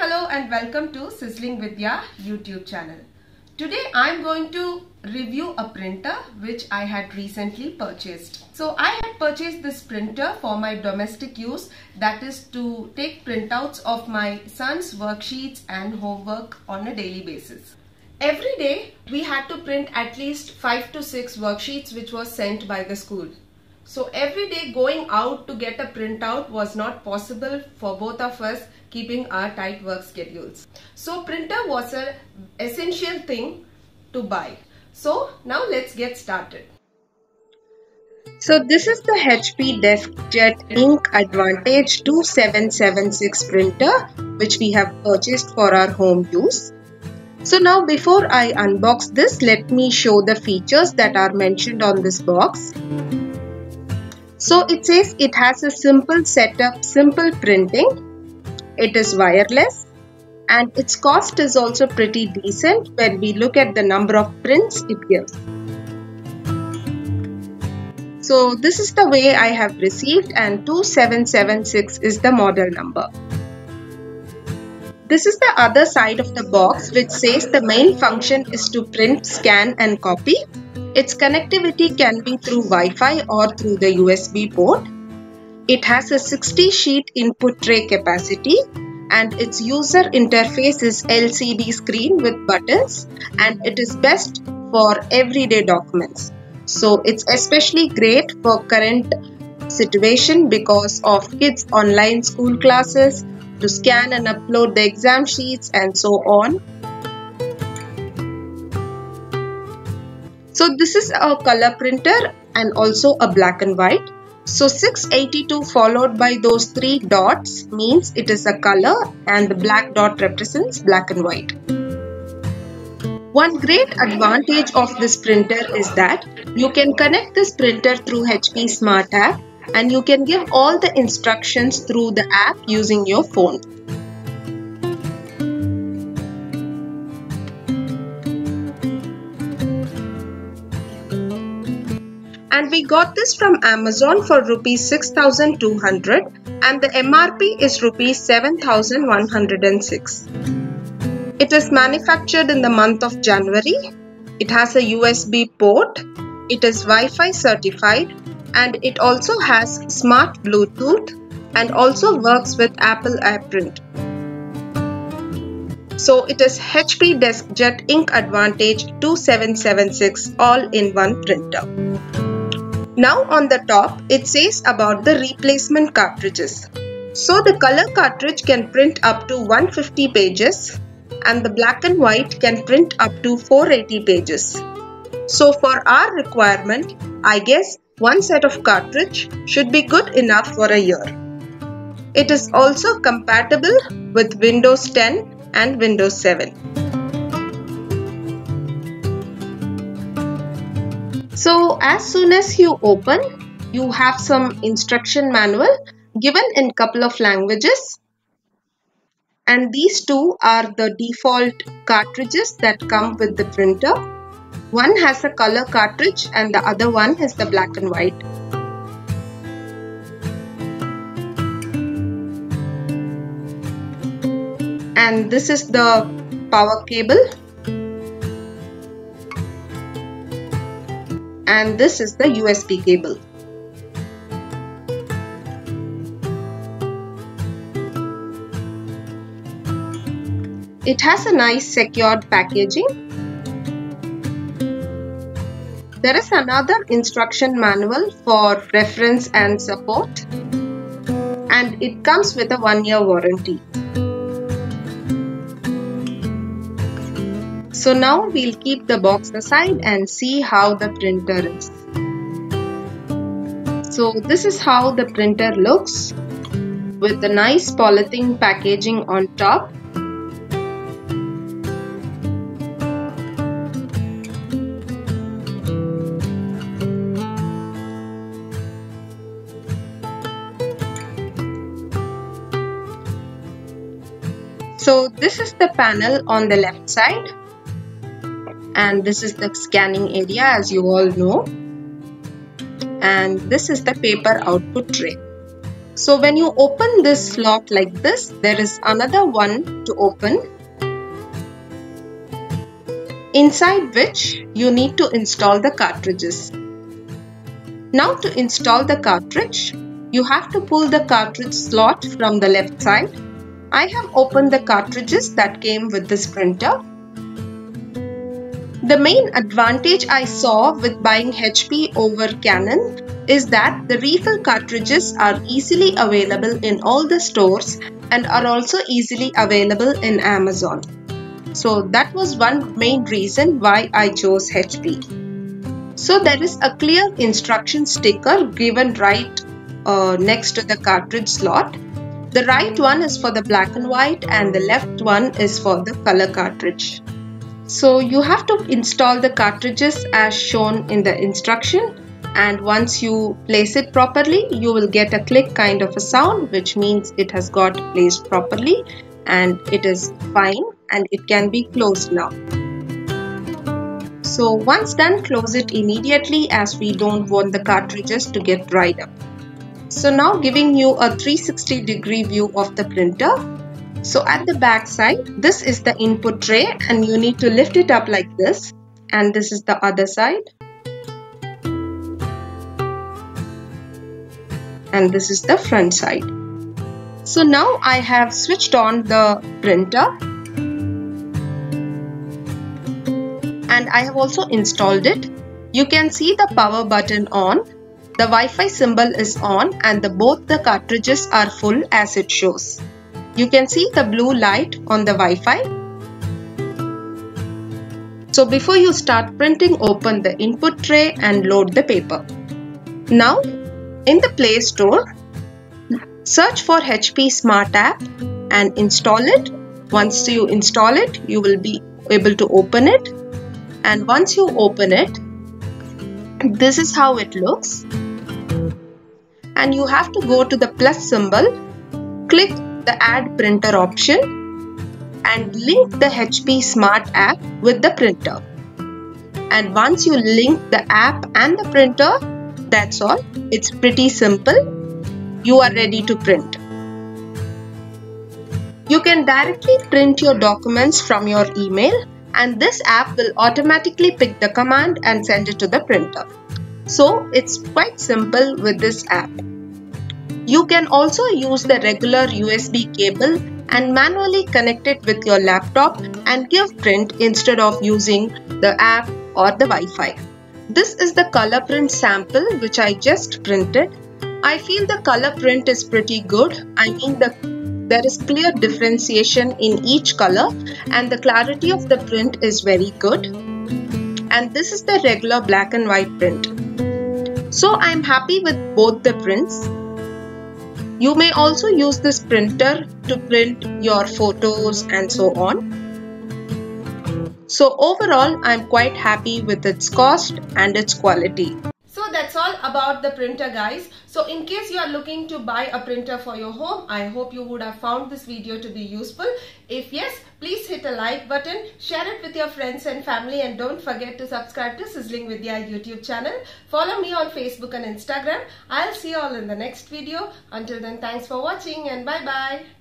Hello and welcome to Sizzling Vidya YouTube channel. Today I am going to review a printer which I had recently purchased. So I had purchased this printer for my domestic use, that is to take printouts of my son's worksheets and homework on a daily basis. Every day we had to print at least 5 to 6 worksheets which was sent by the school. So every day going out to get a printout was not possible for both of us, keeping our tight work schedules. So printer was an essential thing to buy. So now let's get started. So this is the HP DeskJet Ink Advantage 2776 printer which we have purchased for our home use. So now before I unbox this, let me show the features that are mentioned on this box. So it says it has a simple setup, simple printing. It is wireless and its cost is also pretty decent when we look at the number of prints it gives. So this is the way I have received, and 2776 is the model number. This is the other side of the box which says the main function is to print, scan and copy. Its connectivity can be through Wi-Fi or through the USB port. It has a 60 sheet input tray capacity and its user interface is LCD screen with buttons, and it is best for everyday documents. So it's especially great for current situation because of kids' online school classes, to scan and upload the exam sheets and so on. So this is a color printer and also a black and white. So 682 followed by those 3 dots means it is a color, and the black dot represents black and white. One great advantage of this printer is that you can connect this printer through HP Smart App and you can give all the instructions through the app using your phone. And we got this from Amazon for rupees 6,200 and the MRP is rupees 7,106. It is manufactured in the month of January. It has a USB port. It is Wi-Fi certified and it also has smart Bluetooth and also works with Apple AirPrint. So it is HP DeskJet Ink Advantage 2776 all-in-one printer. Now on the top, it says about the replacement cartridges. So the color cartridge can print up to 150 pages and the black and white can print up to 480 pages. So for our requirement, I guess one set of cartridge should be good enough for a year. It is also compatible with Windows 10 and Windows 7. So as soon as you open, you have some instruction manual given in couple of languages, and these two are the default cartridges that come with the printer. One has a color cartridge and the other one is the black and white. And this is the power cable. And this is the USB cable. It has a nice secured packaging. There is another instruction manual for reference and support, and it comes with a 1-year warranty. So now we'll keep the box aside and see how the printer is. So this is how the printer looks with the nice polythene packaging on top. So this is the panel on the left side. And this is the scanning area, as you all know. And this is the paper output tray. So when you open this slot like this, there is another one to open, inside which you need to install the cartridges. Now to install the cartridge, you have to pull the cartridge slot from the left side. I have opened the cartridges that came with this printer. The main advantage I saw with buying HP over Canon is that the refill cartridges are easily available in all the stores and are also easily available in Amazon. So that was one main reason why I chose HP. So there is a clear instruction sticker given right next to the cartridge slot. The right one is for the black and white and the left one is for the color cartridge. So you have to install the cartridges as shown in the instruction, and once you place it properly, you will get a click kind of a sound, which means it has got placed properly and it is fine and it can be closed now. So once done, close it immediately as we don't want the cartridges to get dried up. So now giving you a 360-degree view of the printer. So at the back side, this is the input tray and you need to lift it up like this, and this is the other side. And this is the front side. So now I have switched on the printer and I have also installed it. You can see the power button on, the Wi-Fi symbol is on, and both the cartridges are full as it shows. You can see the blue light on the Wi-Fi. So before you start printing, open the input tray and load the paper. Now in the Play Store, search for HP Smart App and install it. Once you install it, you will be able to open it. And once you open it, this is how it looks. And you have to go to the plus symbol, click the add printer option and link the HP Smart App with the printer. And once you link the app and the printer, that's all. It's pretty simple. You are ready to print. You can directly print your documents from your email, and this app will automatically pick the command and send it to the printer. So it's quite simple with this app. You can also use the regular USB cable and manually connect it with your laptop and give print instead of using the app or the Wi-Fi. This is the color print sample which I just printed. I feel the color print is pretty good. I mean there is clear differentiation in each color and the clarity of the print is very good. And this is the regular black and white print. So I am happy with both the prints. You may also use this printer to print your photos and so on. So overall, I'm quite happy with its cost and its quality. So that's all about the printer, guys. So in case you are looking to buy a printer for your home, I hope you would have found this video to be useful. If yes, please hit a like button, share it with your friends and family, and don't forget to subscribe to Sizzling Vidya YouTube channel. Follow me on Facebook and Instagram. I'll see you all in the next video. Until then, thanks for watching and bye-bye.